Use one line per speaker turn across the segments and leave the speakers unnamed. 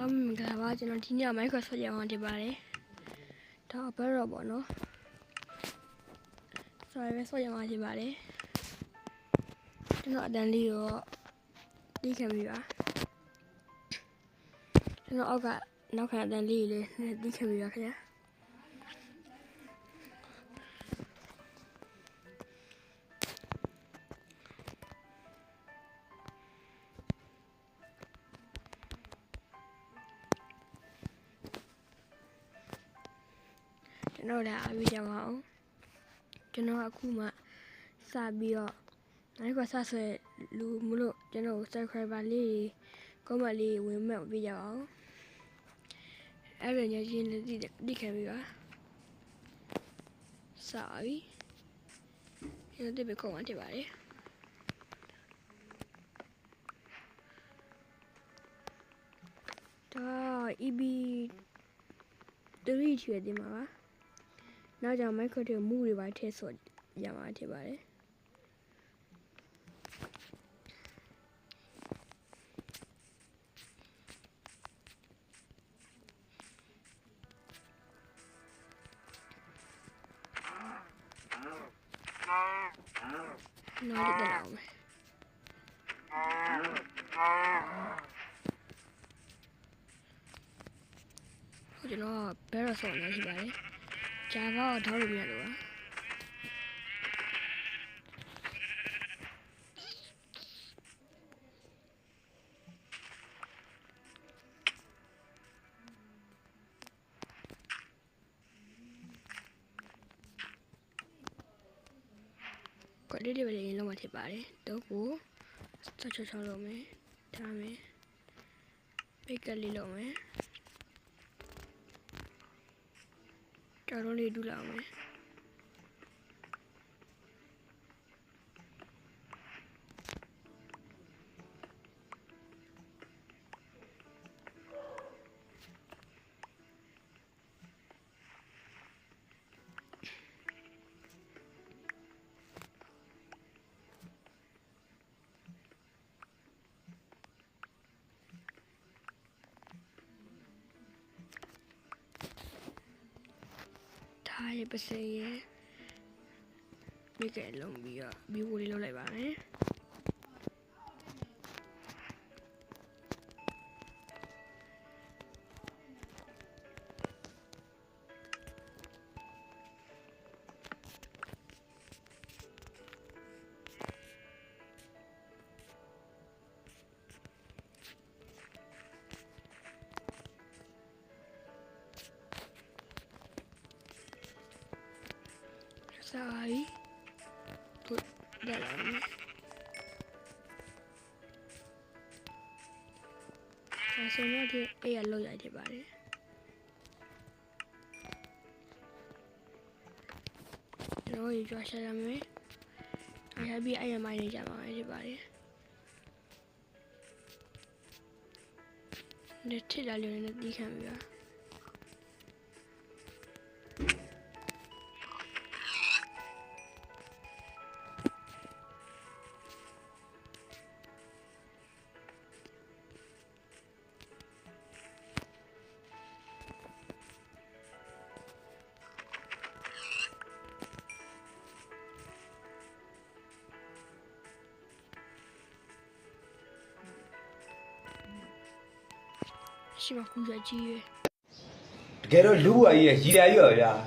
မင်္ဂလာပါကျွန်တော်ဒီနေ့မိုက်ခရိုဆော့ရအောင်တင်ပါတယ်ဒါဘယ်တော့ပေါ့နော်ဆိုရယ်ဆော့ရအောင်တင်ပါတယ်ကျွန်တော်အတန်းလေးတော့တီးခံပြီပါကျွန်တော်အောက်ကနောက်ခံအတန်းလေးလေးတီးခံပြီပါခင်ဗျာကျွန်တော်လည်းအားပေးကြပါအောင်ကျွန်တော်အခုမှစပြီးတော့နိုင်ကဆက်ဆွဲလူမလို့ကျွန်တော် subscriber လေး comment လေးဝင်မဲ့ပေးကြပါအောင်အဲ့ဒါညချင်းတိခံပြီးပါစပါပြီကျွန်တော်ဒီဘက်comment တင်ပါတယ်ဒါ EB 3ချွေတင်ပါပါနောက်ကြောင့် micro တွေမူတွေပါထည့်ဆော့ရမှာထည့်ပါတယ်နောက်တက်လာအောင်မယ်ကျွန်တော်ဘယ်တော့ဆော့နေရှိပါလဲဂျာဗာကိုထောက်လို့မရလို့ပါကိုလေးတွေပဲရင်လုံးမထည့်ပါတယ်တော့ကိုဆက်ချောလုပ်မယ်ထားမယ်ပိတ်ကလေးလုပ်မယ်ကြော်လုံးလေးဒူးလာအောင်မယ်ထားရပါစေမိကဲလုံးပြီးတော့ဘီဝလေးလုပ်လိုက်ပါမယ်Sorry. Put that on me. So now the yellow light about it. You know, you just said me. I have be I am manager about it. The tail in the camera. She was good at you.
Get a lure here, yeah.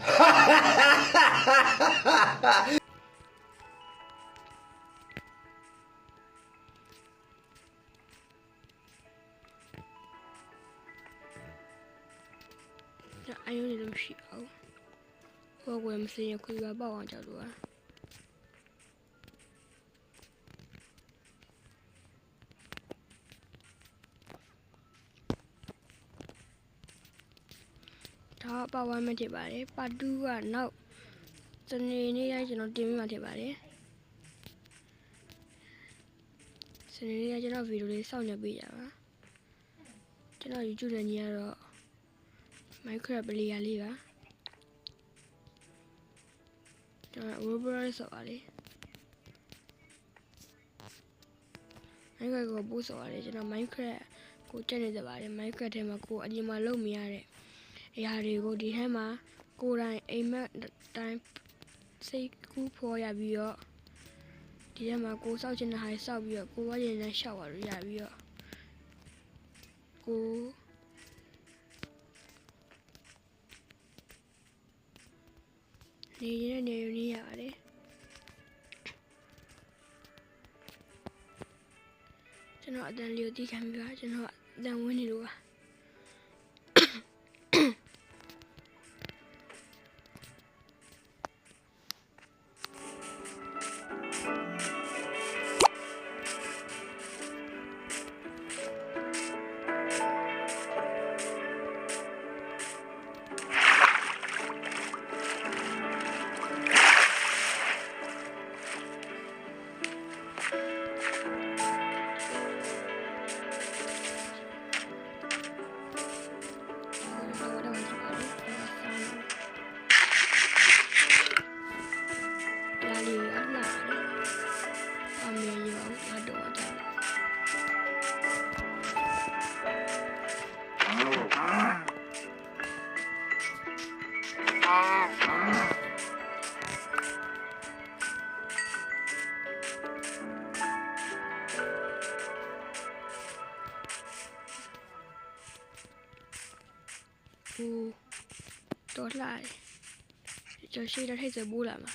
I only know she out. What I'm saying, because you're about one child. Top power material, but do now. The name I cannot do material. So, I cannot video sound a bit. Cannot you do the near my crab liver. Rubber is already. I gotta go boost already. Minecraft ကိုတက်နေကြပါတယ်မိုက်ကတ်ထဲမှာကိုအရင်မှလုံးမရတဲ့အရာတွေကိုဒီထဲမှာကိုယ်တိုင်အိမ်မက်တိုင်းစိတ်ကူးဖော်ရပြီးတော့ဒီထဲမှာကိုစောက်ချင်တဲ့ဟာစောက်ပြီးတော့ကိုဝါရင်နဲ့ရှောက်ရလို့ရပြီးတော့ကိုနေရနေနေရပါတယ်ကျွန်တော်အတန်လေးကိုတီးခံပြီးပါကျွန်တော်အတန်ဝင်နေလို့ပါတော်လာတယ်ကျွန်တော်ရှိတဲ့ထိတ်စပိုးလာမှာ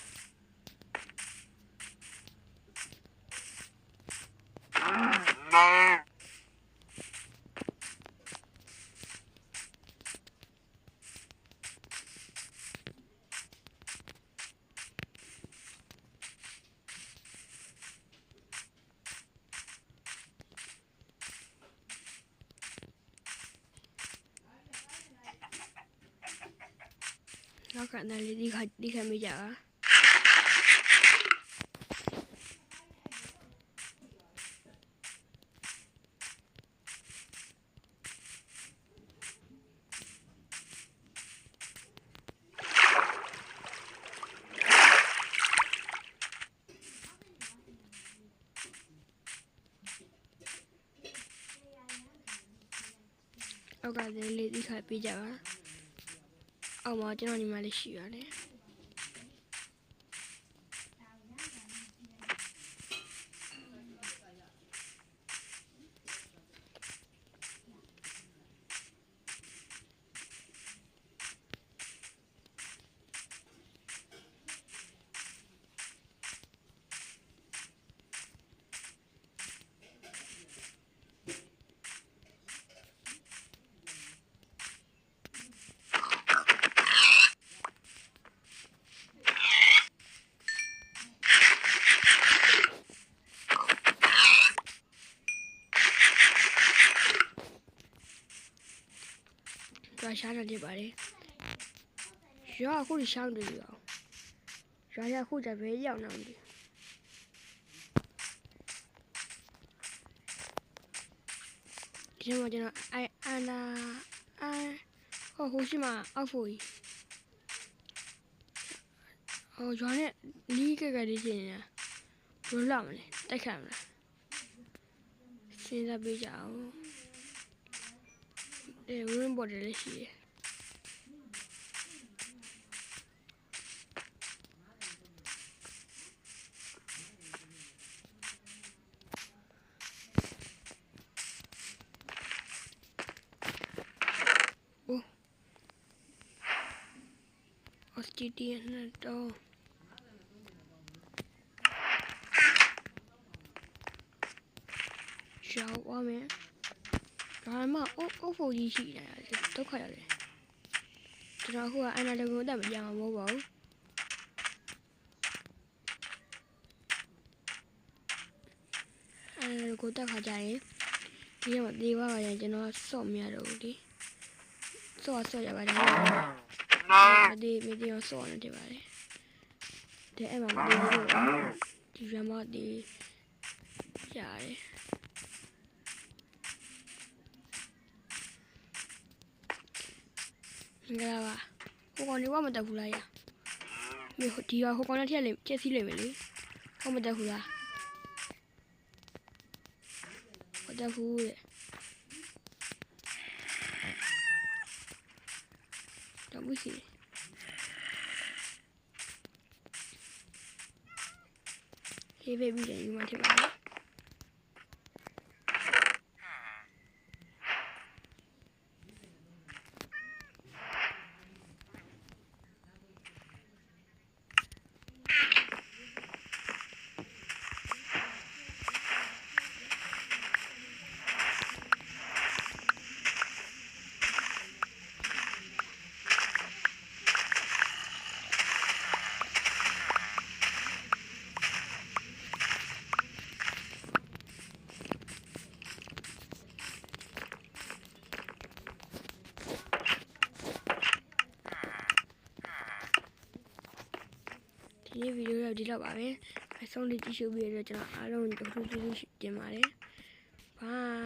နောက်ခဏလေးဒီခါမိကြပါနောက်ကလေးဒီခါပြကြပါအောက်မှာကျွန်တော်ညီမလေးရှိရတယ်ရှားနေပါတယ်ရွာအခုရှောင်းတယ်ရောရွာရအခုတပဲရောက်နေတယ်ဒီမှာကျွန်တော်အန်နာဟိုရှိမှာအောက်ဖို့ကြီးဟိုရွာနဲ့နီးကကလေးချင်းနေတာဘယ်လောက်မလဲတိုက်ခတ်မလားစဉ်းစားပေးကြအောင်ဝင်းပေါ်တယ်လည်းရှိတယ်Australia နဲ့တော့ရှောက်ပါမယ်ဒါမှအုပ်ဖို့ကြီးရှိတယ်ဒုက္ခရတယ်ကျွန်တော်အခုကအန်နာတကူအသက်မပြောင်းမှာမဟုတ်ပါဘူးကိုတက်ခါကြရင်ဒီမှာဒီဘက်ကရင်ကျွန်တော်ဆော့မရတော့ဘူးဒီဆော့ရပါတယ်ဒီမီဒီယိုဆော့နေတယ်ပါတယ်တဲ့အဲ့မှာဒီရမဒီရတယ်ငါပါဟိုကောင်လေးကမတက်ဘူးလားရမြေဒီဟိုကောင်နဲ့ထက်လေကျက်စီးလိမ့်မယ်လေဟုတ်မတက်ဘူးလားမတက်ဘူးတဲ့ ဘူးစီရေးပေးပြီးတယ်ယူမှထင်ပါတယ်ဒီဗီဒီယိုတော့ဒီလောက်ပါပဲအဆုံးလေးကြည့်ရှုပြီးရတော့ကျွန်တော်အားလုံးကိုကျေးဇူးတင်ပါတယ် Bye